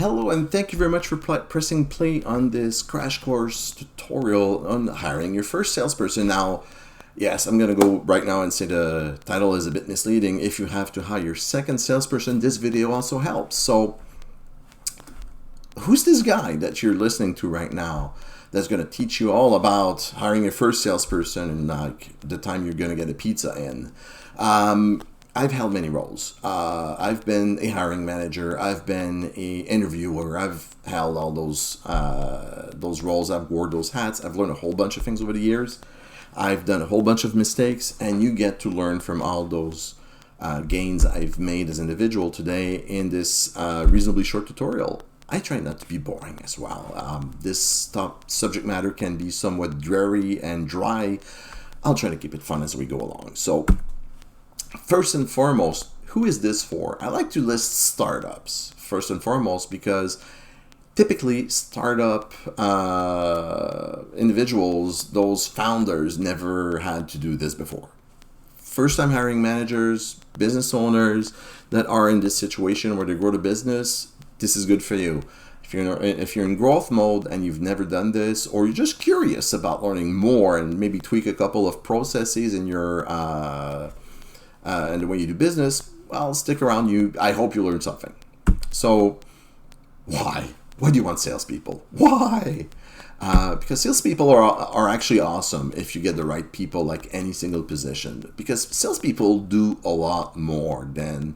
Hello, and thank you very much for pressing play on this crash course tutorial on hiring your first salesperson. Now, yes, I'm going to go right now and say the title is a bit misleading. If you have to hire your second salesperson, this video also helps. So, who's this guy that you're listening to right now that's going to teach you all about hiring your first salesperson and like the time you're going to get a pizza in? I've held many roles. I've been a hiring manager. I've been a interviewer. I've held all those roles. I've wore those hats. I've learned a whole bunch of things over the years. I've done a whole bunch of mistakes, and you get to learn from all those gains I've made as an individual today in this reasonably short tutorial. I try not to be boring as well. This subject matter can be somewhat dreary and dry. I'll try to keep it fun as we go along. So, first and foremost, who is this for? I like to list startups first and foremost because typically startup individuals, those founders, never had to do this before. First-time hiring managers, business owners that are in this situation where they grow the business, this is good for you. If you're in growth mode and you've never done this, or you're just curious about learning more and maybe tweak a couple of processes in your and the way you do business, well, stick around. I hope you learn something. So, why? Why do you want salespeople? Why? Because salespeople are actually awesome if you get the right people, like any single position. Because salespeople do a lot more than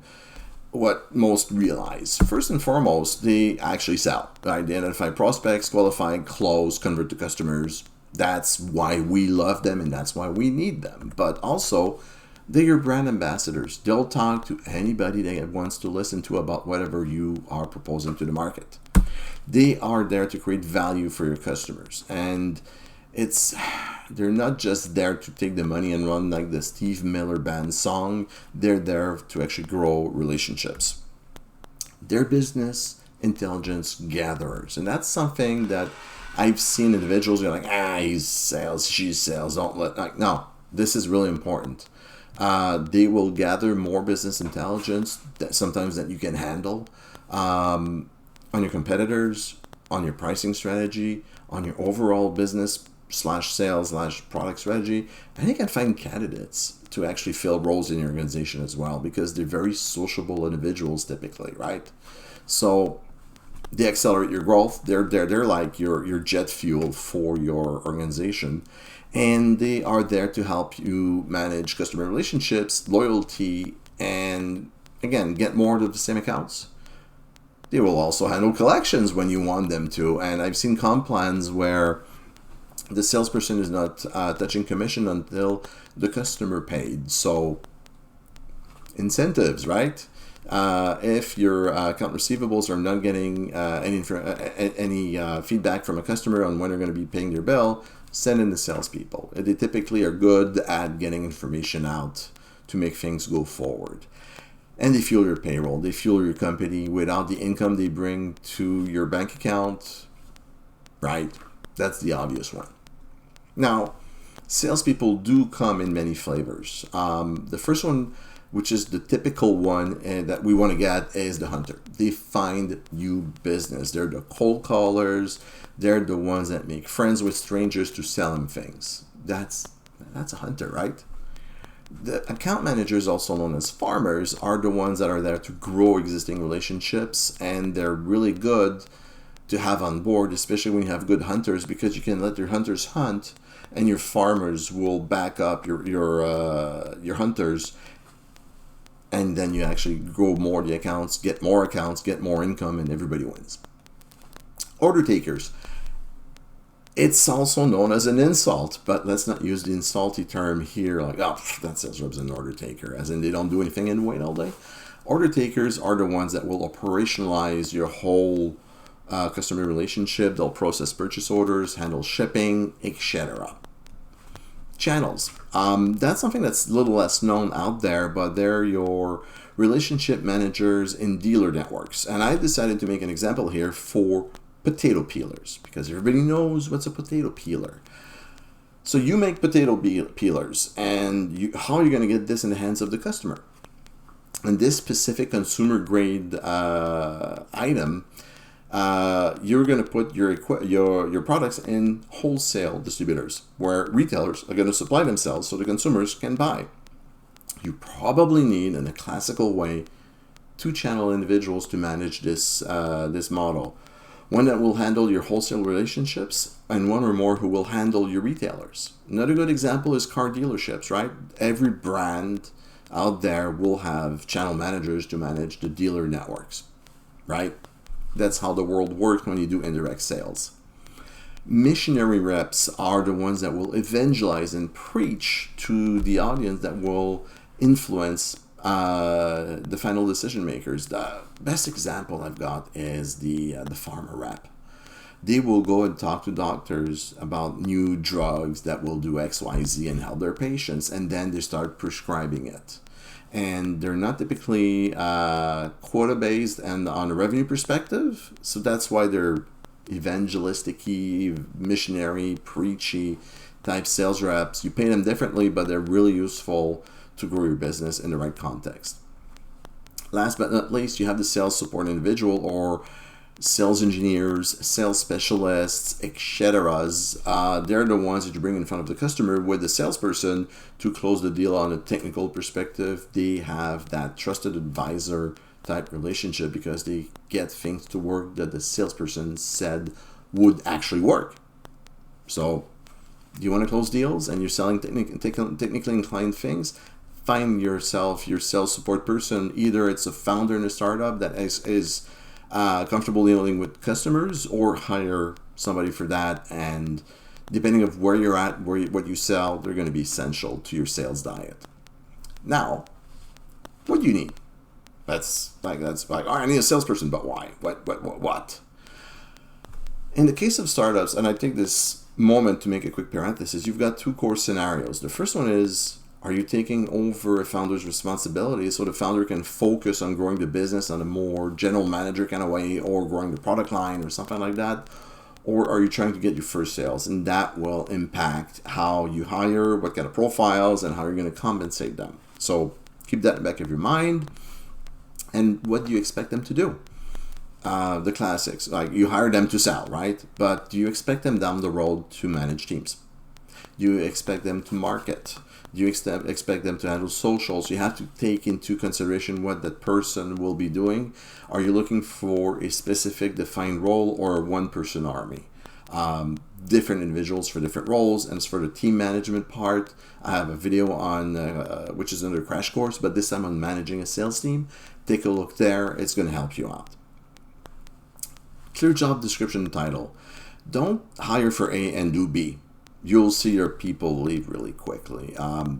what most realize. First and foremost, they actually sell. Right? They identify prospects, qualify, close, convert to customers. That's why we love them and that's why we need them. But also, they're your brand ambassadors. They'll talk to anybody that wants to listen to about whatever you are proposing to the market. They are there to create value for your customers. And they're not just there to take the money and run like the Steve Miller Band song. They're there to actually grow relationships. They're business intelligence gatherers. And that's something that I've seen individuals go like, he's sales, she's sales. No, this is really important. They will gather more business intelligence sometimes that you can handle on your competitors, on your pricing strategy, on your overall business /sales/product strategy. And you can find candidates to actually fill roles in your organization as well because they're very sociable individuals typically, right? So they accelerate your growth. They're like your jet fuel for your organization. And they are there to help you manage customer relationships, loyalty, and again, get more of the same accounts. They will also handle collections when you want them to. And I've seen comp plans where the salesperson is not touching commission until the customer paid. So incentives, right? If your account receivables are not getting any feedback from a customer on when they're going to be paying their bill, send in the salespeople. They typically are good at getting information out to make things go forward. And they fuel your payroll. They fuel your company. Without the income they bring to your bank account, right? That's the obvious one. Now, salespeople do come in many flavors. The first one, which is the typical one that we want to get, is the hunter. They find you business. They're the cold callers. They're the ones that make friends with strangers to sell them things. That's a hunter, right? The account managers, also known as farmers, are the ones that are there to grow existing relationships, and they're really good to have on board, especially when you have good hunters, because you can let your hunters hunt, and your farmers will back up your hunters, and then you actually grow more the accounts, get more income, and everybody wins. Order takers. It's also known as an insult, but let's not use the insulty term here like, that sales rep's an order taker, as in they don't do anything and wait all day. Order takers are the ones that will operationalize your whole customer relationship. They'll process purchase orders, handle shipping, etc. Channels. That's something that's a little less known out there, but they're your relationship managers in dealer networks. And I decided to make an example here for potato peelers, because everybody knows what's a potato peeler. So you make potato peelers, and how are you going to get this in the hands of the customer? And this specific consumer grade item you're going to put your products in wholesale distributors where retailers are going to supply themselves so the consumers can buy. You probably need, in a classical way, two-channel individuals to manage this model. One that will handle your wholesale relationships and one or more who will handle your retailers. Another good example is car dealerships, right? Every brand out there will have channel managers to manage the dealer networks, right? That's how the world works when you do indirect sales. Missionary reps are the ones that will evangelize and preach to the audience that will influence the final decision makers. The best example I've got is the pharma rep. They will go and talk to doctors about new drugs that will do X, Y, Z and help their patients, and then they start prescribing it. And they're not typically quota based and on a revenue perspective, so that's why they're evangelistic-y, missionary, preachy type sales reps. You pay them differently, but they're really useful to grow your business in the right context. Last but not least, you have the sales support individual or sales engineers, sales specialists, etc. They're the ones that you bring in front of the customer with the salesperson to close the deal on a technical perspective. They have that trusted advisor type relationship because they get things to work that the salesperson said would actually work. So, do you want to close deals and you're selling technically inclined things? Find yourself your sales support person. Either it's a founder in a startup that is comfortable dealing with customers, or hire somebody for that. And depending on where you're at, what you sell, they're going to be essential to your sales diet. Now, what do you need? That's like, I need a salesperson, but why? What? In the case of startups, and I take this moment to make a quick parenthesis, you've got two core scenarios. The first one is, are you taking over a founder's responsibility so the founder can focus on growing the business on a more general manager kind of way, or growing the product line or something like that? Or are you trying to get your first sales? And that will impact how you hire, what kind of profiles, and how you're going to compensate them. So keep that in the back of your mind. And what do you expect them to do? The classics, like you hire them to sell, right? But do you expect them down the road to manage teams? Do you expect them to market? Do you expect them to handle socials? You have to take into consideration what that person will be doing. Are you looking for a specific defined role or a one-person army? Different individuals for different roles. And as for the team management part, I have a video on which is under Crash Course, but this time on managing a sales team. Take a look there. It's going to help you out. Clear job description title. Don't hire for A and do B. You'll see your people leave really quickly.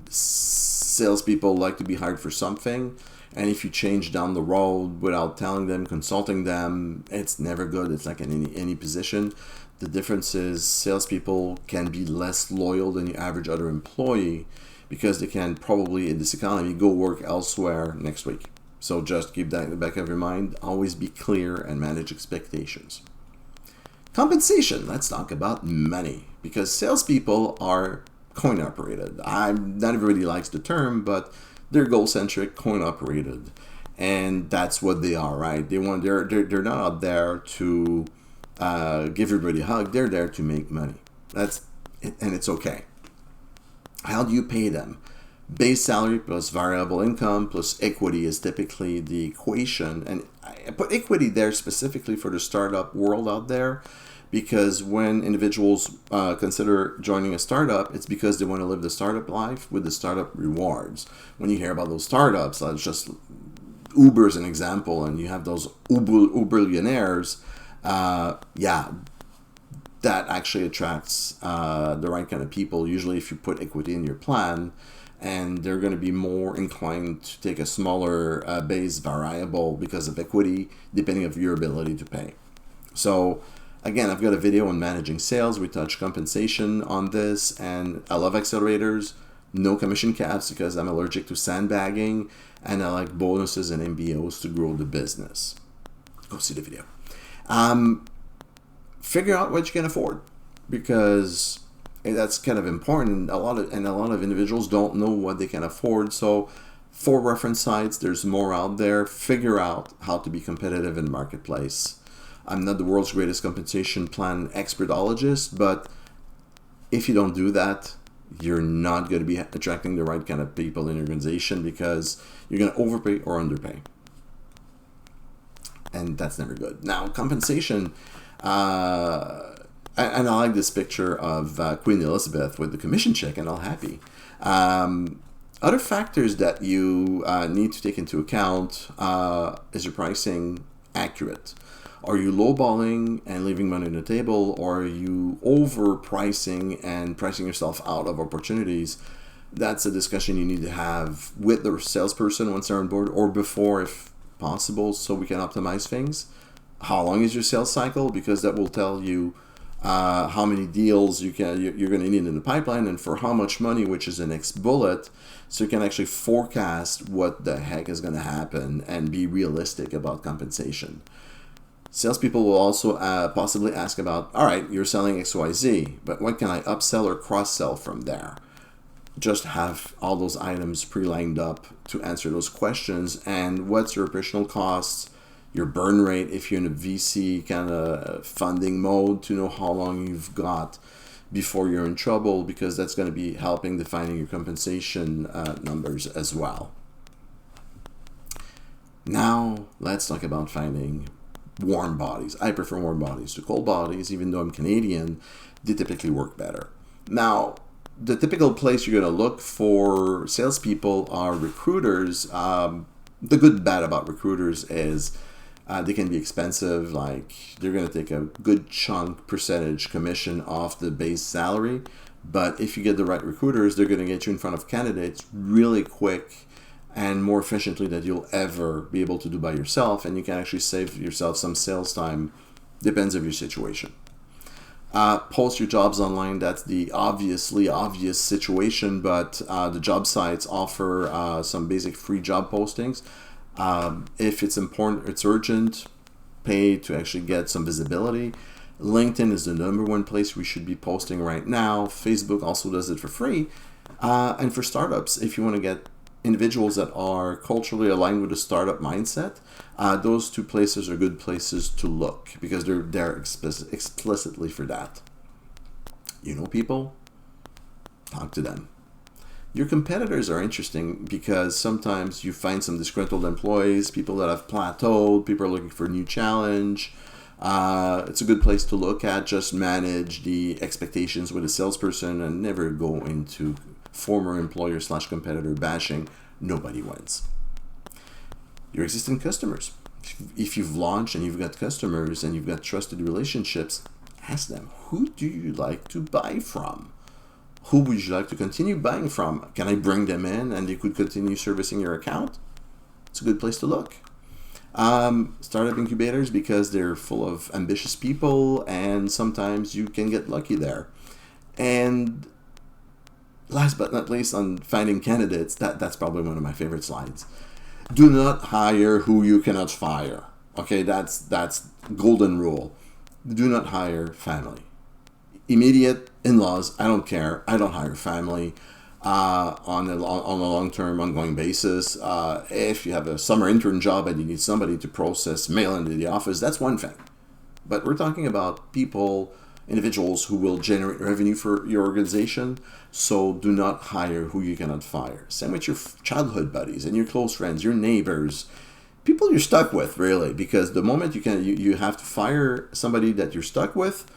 Salespeople like to be hired for something, and if you change down the road without telling them, consulting them, it's never good. It's like in any position. The difference is salespeople can be less loyal than your average other employee because they can probably, in this economy, go work elsewhere next week. So just keep that in the back of your mind. Always be clear and manage expectations. Compensation. Let's talk about money, because salespeople are coin operated. Not everybody likes the term, but they're goal centric, coin operated, and that's what they are, right? They're not out there to give everybody a hug. They're there to make money. And it's okay. How do you pay them? Base salary plus variable income plus equity is typically the equation. And I put equity there specifically for the startup world out there, because when individuals consider joining a startup, it's because they want to live the startup life with the startup rewards. When you hear about those startups, let's just Uber is an example, and you have those Uber-millionaires, that actually attracts the right kind of people, usually if you put equity in your plan. And they're going to be more inclined to take a smaller base variable because of equity, depending on your ability to pay. So again, I've got a video on managing sales. We touch compensation on this, and I love accelerators, no commission caps because I'm allergic to sandbagging, and I like bonuses and MBOs to grow the business. Go see the video. Figure out what you can afford, because that's kind of important. A lot of individuals don't know what they can afford. So for reference sites, there's more out there. Figure out how to be competitive in the marketplace. I'm not the world's greatest compensation plan expertologist, but if you don't do that, you're not going to be attracting the right kind of people in your organization, because you're going to overpay or underpay. And that's never good. Now, compensation, and I like this picture of Queen Elizabeth with the commission check and all happy. Other factors that you need to take into account, is your pricing accurate? Are you lowballing and leaving money on the table, or are you overpricing and pricing yourself out of opportunities? That's a discussion you need to have with the salesperson once they're on board, or before if possible, so we can optimize things. How long is your sales cycle? Because that will tell you how many deals you're going to need in the pipeline, and for how much money, which is the next bullet, so you can actually forecast what the heck is going to happen and be realistic about compensation. Salespeople will also possibly ask about, all right, you're selling XYZ, but what can I upsell or cross-sell from there? Just have all those items pre-lined up to answer those questions. And what's your operational costs, your burn rate if you're in a VC kind of funding mode, to know how long you've got before you're in trouble, because that's going to be helping defining your compensation numbers as well. Now, let's talk about finding warm bodies. I prefer warm bodies to cold bodies. Even though I'm Canadian, they typically work better. Now, the typical place you're going to look for salespeople are recruiters. The good and bad about recruiters is they can be expensive. Like, they're going to take a good chunk percentage commission off the base salary. But if you get the right recruiters, they're going to get you in front of candidates really quick and more efficiently than you'll ever be able to do by yourself. And you can actually save yourself some sales time, depends on your situation. Post your jobs online. That's the obviously obvious situation, but the job sites offer some basic free job postings. If it's important, it's urgent, pay to actually get some visibility. LinkedIn is the number one place we should be posting right now. Facebook also does it for free. And for startups, if you want to get individuals that are culturally aligned with a startup mindset, those two places are good places to look, because they're there explicitly for that. You know people? Talk to them. Your competitors are interesting, because sometimes you find some disgruntled employees, people that have plateaued, people are looking for a new challenge. It's a good place to look at. Just manage the expectations with a salesperson and never go into former employer / competitor bashing. Nobody wins. Your existing customers. If you've launched and you've got customers and you've got trusted relationships, ask them, who do you like to buy from? Who would you like to continue buying from? Can I bring them in and they could continue servicing your account? It's a good place to look. Startup incubators, because they're full of ambitious people and sometimes you can get lucky there. And last but not least, on finding candidates, that's probably one of my favorite slides. Do not hire who you cannot fire. Okay, that's golden rule. Do not hire family. Immediate in-laws, I don't care. I don't hire family on a long-term, ongoing basis. If you have a summer intern job and you need somebody to process mail into the office, that's one thing. But we're talking about individuals who will generate revenue for your organization. So do not hire who you cannot fire. Same with your childhood buddies and your close friends, your neighbors, people you're stuck with, really, because the moment you have to fire somebody that you're stuck with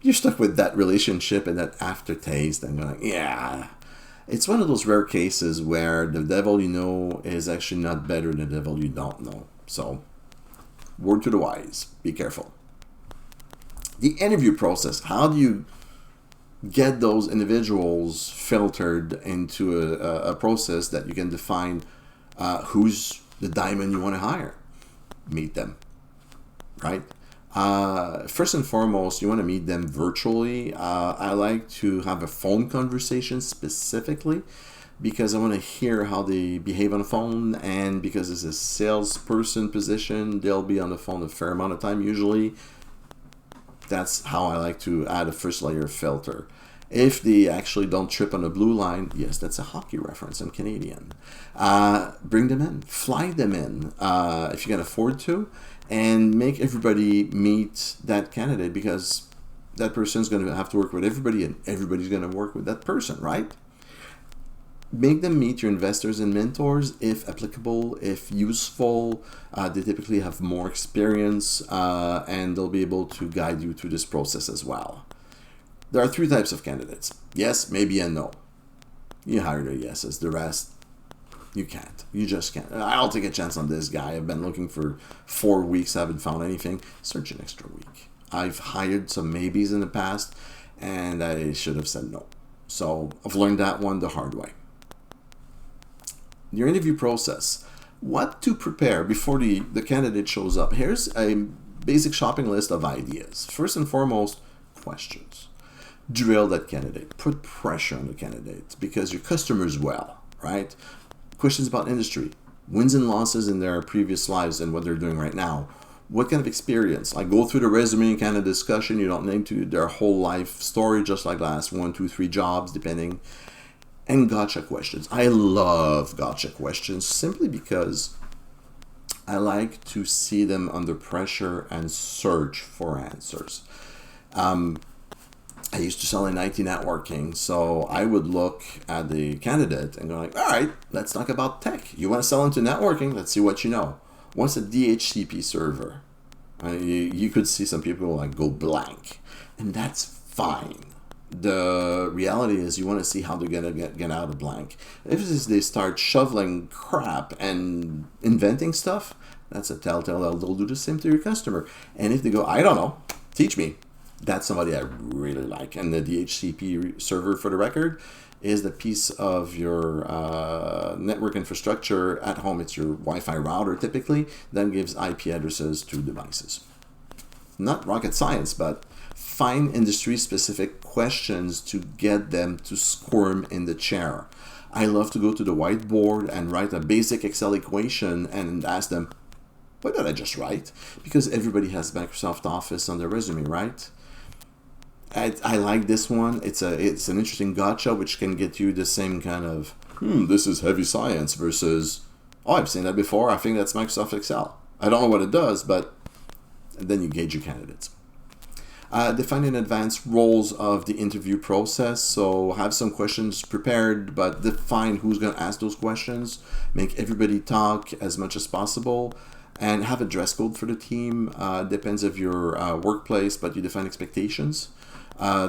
that relationship and that aftertaste, and going, yeah. It's one of those rare cases where the devil you know is actually not better than the devil you don't know. So, word to the wise, be careful. The interview process, how do you get those individuals filtered into a process that you can define who's the diamond you want to hire? Meet them, right? First and foremost, you want to meet them virtually. I like to have a phone conversation specifically because I want to hear how they behave on the phone, and because it's a salesperson position, they'll be on the phone a fair amount of time usually. That's how I like to add a first layer of filter. If they actually don't trip on the blue line, yes, that's a hockey reference. I'm Canadian. Bring them in, fly them in if you can afford to, and make everybody meet that candidate, because that person's going to have to work with everybody and everybody's going to work with that person, right? Make them meet your investors and mentors if applicable, if useful. They typically have more experience and they'll be able to guide you through this process as well. There are 3 types of candidates: yes, maybe, and no. You hire the yeses, the rest you can't. You just can't. I'll take a chance on this guy. I've been looking for 4 weeks, I haven't found anything. Search an extra week. I've hired some maybes in the past and I should have said no. So I've learned that one the hard way. Your interview process. What to prepare before the candidate shows up. Here's a basic shopping list of ideas. First and foremost, questions. Drill that candidate. Put pressure on the candidate because your customer's well, right? Questions about industry, wins and losses in their previous lives and what they're doing right now. What kind of experience? Like, go through the resume kind of discussion. You don't need to their whole life story, just like last 1, 2, 3 jobs, depending. And gotcha questions. I love gotcha questions simply because I like to see them under pressure and search for answers. I used to sell in IT networking, so I would look at the candidate and go like, all right, let's talk about tech. You want to sell into networking? Let's see what you know. What's a DHCP server? You could see some people like go blank, and that's fine. The reality is you want to see how they're going to get out of blank. If they start shoveling crap and inventing stuff, that's a telltale they'll do the same to your customer. And if they go, I don't know, teach me, that's somebody I really like. And the DHCP server, for the record, is the piece of your network infrastructure at home. It's your Wi-Fi router typically that gives IP addresses to devices. Not rocket science, but find industry-specific questions to get them to squirm in the chair. I love to go to the whiteboard and write a basic Excel equation and ask them, what did I just write? Because everybody has Microsoft Office on their resume, right? I like this one. It's an interesting gotcha, which can get you the same kind of, this is heavy science versus, oh, I've seen that before. I think that's Microsoft Excel. I don't know what it does, but then you gauge your candidates. Define in advance roles of the interview process. So have some questions prepared, but define who's going to ask those questions. Make everybody talk as much as possible. And have a dress code for the team. Depends of your workplace, but you define expectations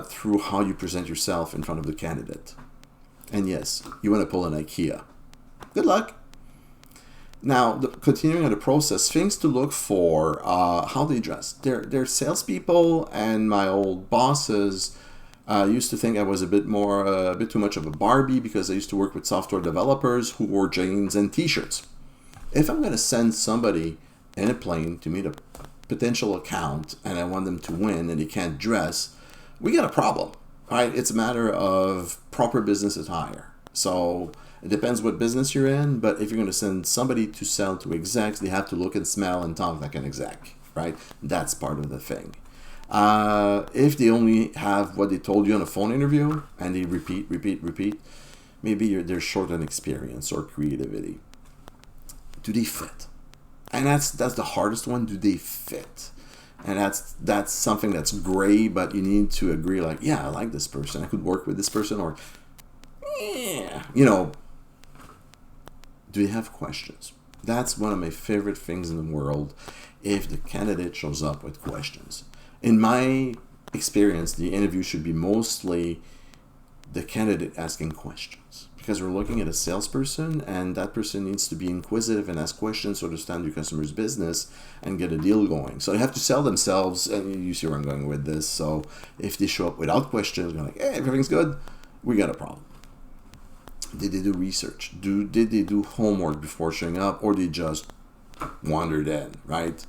through how you present yourself in front of the candidate. And yes, you want to pull an IKEA. Good luck. Now, continuing on the process, things to look for, how they dress. They're salespeople, and my old bosses used to think I was a bit too much of a Barbie because I used to work with software developers who wore jeans and t-shirts. If I'm going to send somebody in a plane to meet a potential account and I want them to win and they can't dress, we got a problem, right? It's a matter of proper business attire. So it depends what business you're in, but if you're going to send somebody to sell to execs, they have to look and smell and talk like an exec, right? That's part of the thing. If they only have what they told you on a phone interview and they repeat, maybe they're short on experience or creativity. Do they fit? And that's the hardest one. Do they fit? And that's something that's gray, but you need to agree like, yeah, I like this person. I could work with this person, or yeah, do they have questions? That's one of my favorite things in the world, if the candidate shows up with questions. In my experience, the interview should be mostly the candidate asking questions, because we're looking at a salesperson, and that person needs to be inquisitive and ask questions to understand your customer's business and get a deal going. So they have to sell themselves, and you see where I'm going with this. So if they show up without questions, they're like, hey, everything's good, we got a problem. Did they do research? Did they do homework before showing up, or they just wandered in, right?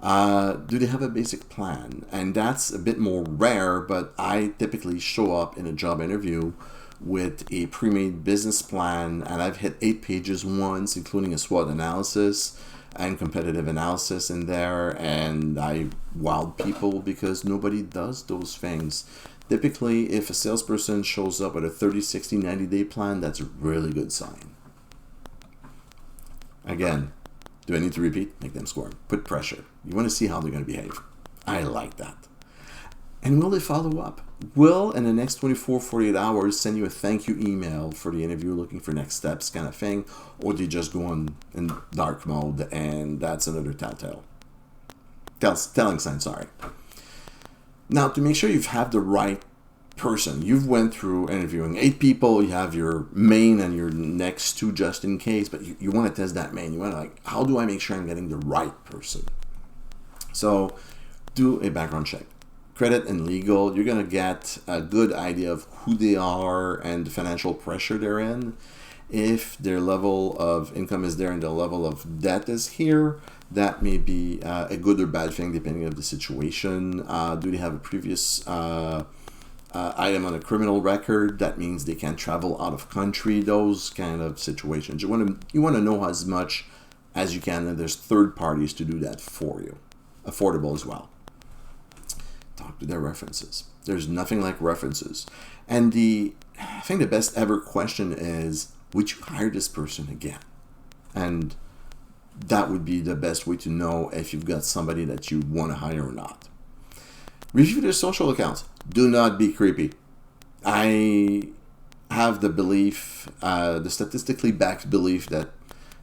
Do they have a basic plan? And that's a bit more rare, but I typically show up in a job interview with a pre-made business plan, and I've hit 8 pages once, including a SWOT analysis and competitive analysis in there, and I wowed people because nobody does those things. Typically, if a salesperson shows up with a 30, 60, 90-day plan, that's a really good sign. Again, Do I need to repeat? Make them squirm. Put pressure. You want to see how they're going to behave. I like that. And will they follow up? Will, in the next 24, 48 hours, send you a thank you email for the interview looking for next steps kind of thing? Or do you just go on in dark mode and that's another telltale? Telling sign, sorry. Now, to make sure you have the right person, you've went through interviewing 8 people, you have your main and your next 2 just in case, but you want to test that main. You want to how do I make sure I'm getting the right person? So do a background check. Credit and legal, you're going to get a good idea of who they are and the financial pressure they're in. If their level of income is there and the level of debt is here, that may be a good or bad thing depending on the situation. Do they have a previous item on a criminal record? That means they can't travel out of country. Those kind of situations. You want to know as much as you can, and there's third parties to do that for you. Affordable as well. Talk to their references. There's nothing like references. And I think the best ever question is, would you hire this person again? And that would be the best way to know if you've got somebody that you want to hire or not. Review their social accounts. Do not be creepy. I have the belief, the statistically backed belief that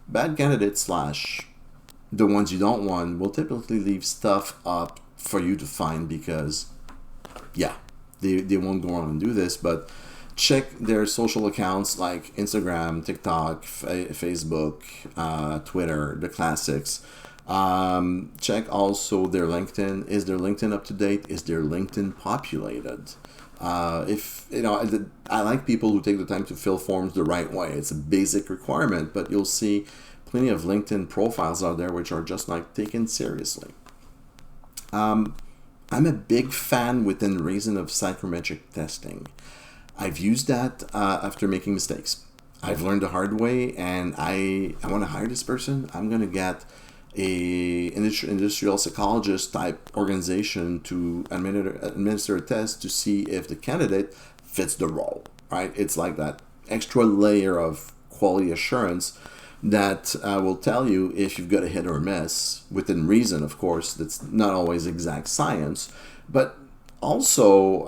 bad candidates / the ones you don't want will typically leave stuff up for you to find because, yeah, they won't go on and do this, but check their social accounts like Instagram, TikTok, Facebook, Twitter, the classics. Check also their LinkedIn. Is their LinkedIn up to date? Is their LinkedIn populated? I like people who take the time to fill forms the right way. It's a basic requirement, but you'll see plenty of LinkedIn profiles out there which are just not taken seriously. I'm a big fan within reason of psychometric testing. I've used that after making mistakes. I've learned the hard way, and I want to hire this person. I'm going to get a industrial psychologist type organization to administer a test to see if the candidate fits the role, right? It's like that extra layer of quality assurance that will tell you if you've got a hit or miss, within reason, of course. That's not always exact science, but also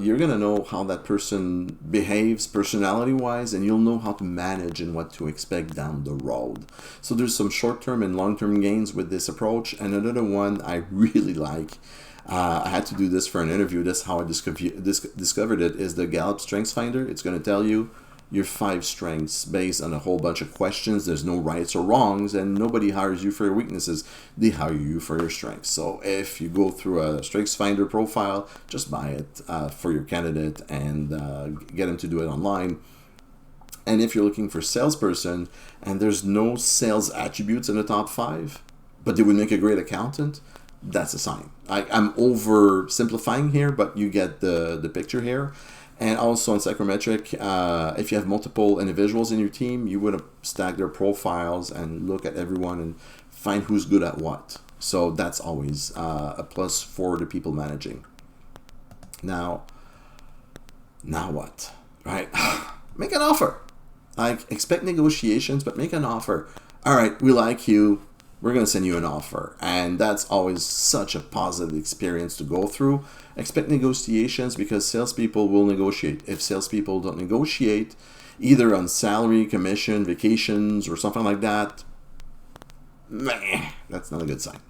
you're going to know how that person behaves personality-wise, and you'll know how to manage and what to expect down the road. So there's some short-term and long-term gains with this approach. And another one I really like, I had to do this for an interview, that's how I discovered it, is the Gallup Strengths Finder. It's going to tell you your 5 strengths based on a whole bunch of questions. There's no rights or wrongs, and nobody hires you for your weaknesses. They hire you for your strengths. So if you go through a Strengths Finder profile, just buy it for your candidate and get them to do it online. And if you're looking for salesperson and there's no sales attributes in the top 5, but they would make a great accountant, that's a sign. I'm oversimplifying here, but you get the picture here. And also on psychometric, if you have multiple individuals in your team, you would stack their profiles and look at everyone and find who's good at what. So that's always a plus for the people managing. Now what, right? Make an offer. Expect negotiations, but make an offer. All right, we like you. We're going to send you an offer. And that's always such a positive experience to go through. Expect negotiations, because salespeople will negotiate. If salespeople don't negotiate, either on salary, commission, vacations, or something like that, that's not a good sign.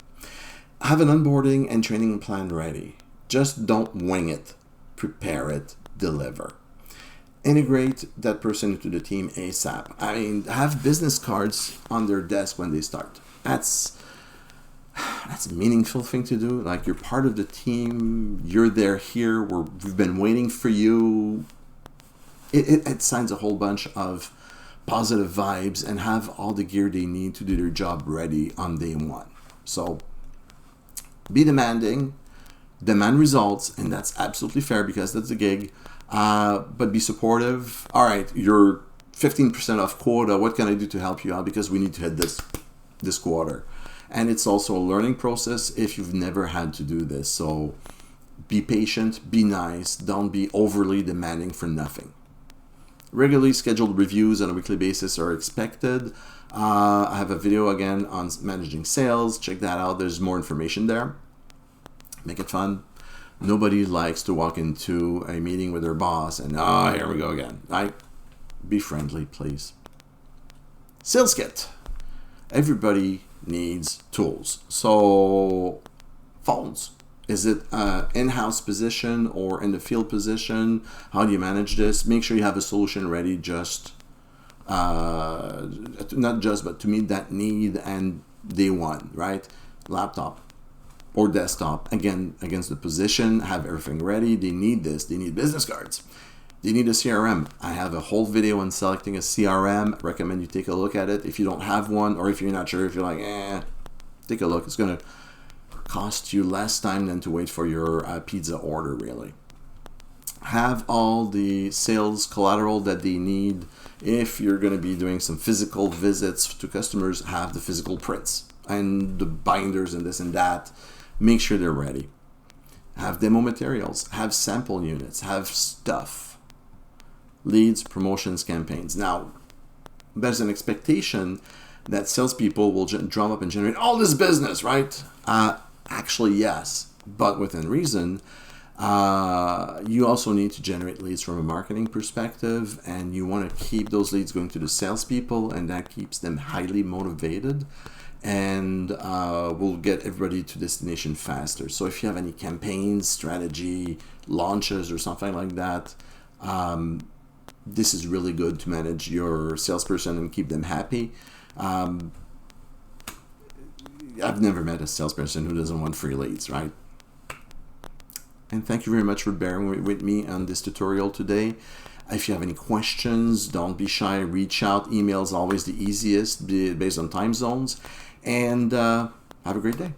Have an onboarding and training plan ready. Just don't wing it. Prepare it. Deliver. Integrate that person into the team ASAP. Have business cards on their desk when they start. That's a meaningful thing to do. Like, you're part of the team. You're there here. We've been waiting for you. It signs a whole bunch of positive vibes, and have all the gear they need to do their job ready on day one. So be demanding, demand results, and that's absolutely fair because that's the gig. But be supportive. All right, you're 15% off quota. What can I do to help you out? Because we need to hit this quarter. And it's also a learning process if you've never had to do this. So be patient, be nice, don't be overly demanding for nothing. Regularly scheduled reviews on a weekly basis are expected. I have a video again on managing sales. Check that out. There's more information there. Make it fun. Nobody likes to walk into a meeting with their boss and, here we go again. Be friendly, please. Sales kit. Everybody needs tools. So, phones. Is it an in-house position or in the field position? How do you manage this? Make sure you have a solution ready but to meet that need and day one, right? Laptop or desktop, again, against the position, have everything ready. They need this. They need business cards. They need a CRM. I have a whole video on selecting a CRM. I recommend you take a look at it. If you don't have one, or if you're not sure, if you're like, take a look. It's going to cost you less time than to wait for your pizza order, really. Have all the sales collateral that they need. If you're going to be doing some physical visits to customers, have the physical prints and the binders and this and that. Make sure they're ready. Have demo materials, have sample units, have stuff, leads, promotions, campaigns. Now, there's an expectation that salespeople will drum up and generate all this business, right? Actually, yes, but within reason. You also need to generate leads from a marketing perspective, and you want to keep those leads going to the salespeople, and that keeps them highly motivated and will get everybody to destination faster. So if you have any campaigns, strategy, launches, or something like that, this is really good to manage your salesperson and keep them happy. I've never met a salesperson who doesn't want free leads, right? And thank you very much for bearing with me on this tutorial today. If you have any questions, don't be shy, reach out. Email is always the easiest based on time zones. And have a great day.